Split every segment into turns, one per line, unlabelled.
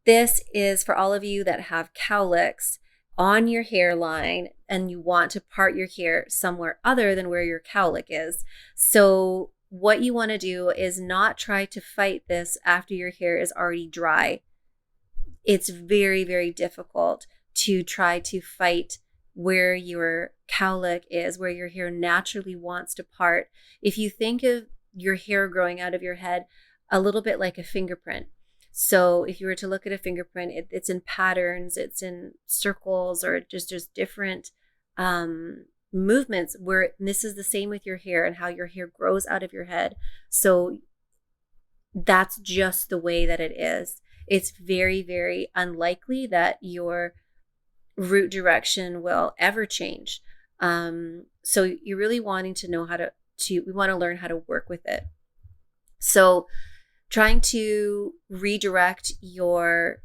This is for all of you that have cowlicks on your hairline and you want to part your hair somewhere other than where your cowlick is. So what you want to do is not try to fight this after your hair is already dry. It's very, very difficult to try to fight where your cowlick is, where your hair naturally wants to part. If you think of your hair growing out of your head a little bit like a fingerprint. So if you were to look at a fingerprint, it's in patterns, it's in circles, or just different movements where this is the same with your hair and how your hair grows out of your head. So that's just the way that it is. It's very, very unlikely that your root direction will ever change. So you're really wanting to know we want to learn how to work with it. So trying to redirect your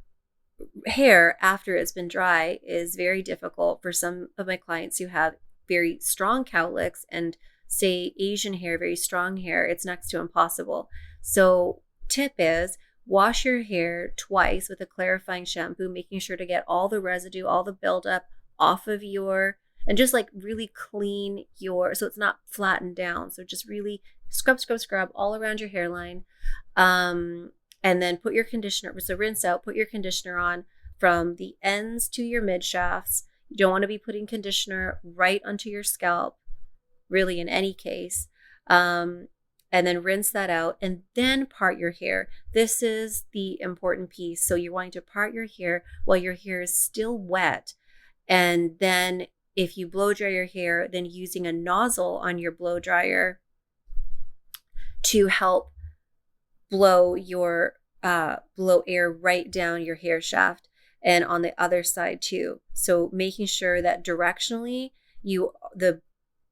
hair after it's been dry is very difficult for some of my clients who have very strong cowlicks and say Asian hair, very strong hair. It's next to impossible. So tip is wash your hair twice with a clarifying shampoo, making sure to get all the residue, all the buildup off of and just like really clean so it's not flattened down. So just really scrub all around your hairline. And then put your conditioner, so rinse out, put your conditioner on from the ends to your mid shafts. You don't want to be putting conditioner right onto your scalp, really in any case. And then rinse that out and then part your hair. This is the important piece. So you're wanting to part your hair while your hair is still wet. And then if you blow dry your hair, then using a nozzle on your blow dryer to help blow air right down your hair shaft and on the other side too. So making sure that directionally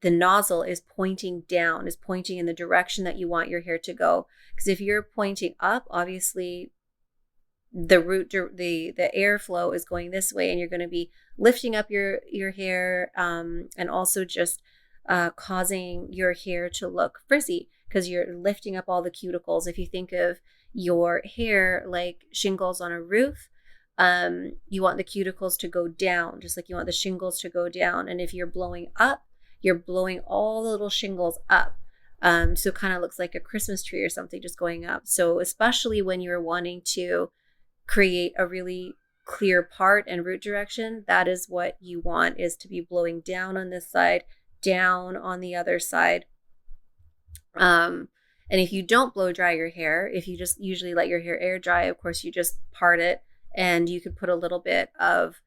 the nozzle is pointing down, is pointing in the direction that you want your hair to go. Because if you're pointing up, obviously the airflow is going this way, and you're going to be lifting up your hair, and also just causing your hair to look frizzy because you're lifting up all the cuticles. If you think of your hair like shingles on a roof, you want the cuticles to go down, just like you want the shingles to go down. And if you're blowing up, you're blowing all the little shingles up. So it kind of looks like a Christmas tree or something just going up. So especially when you're wanting to create a really clear part and root direction, that is what you want, is to be blowing down on this side, down on the other side. And if you don't blow dry your hair, if you just usually let your hair air dry, of course you just part it, and you could put a little bit of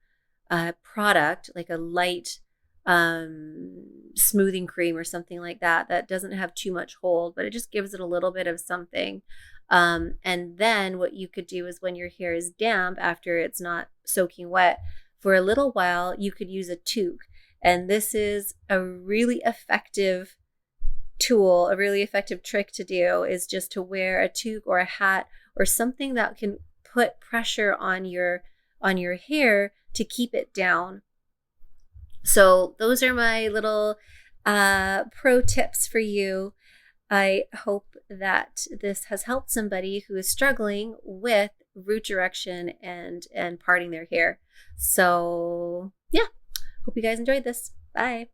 product, like a light smoothing cream or something like that doesn't have too much hold, but it just gives it a little bit of something. And then what you could do is when your hair is damp after it's not soaking wet for a little while, you could use a toque. And this is a really effective tool, a really effective trick to do, is just to wear a toque or a hat or something that can put pressure on your hair to keep it down. So those are my little pro tips for you. I hope that this has helped somebody who is struggling with root direction and parting their hair. So yeah, hope you guys enjoyed this. Bye.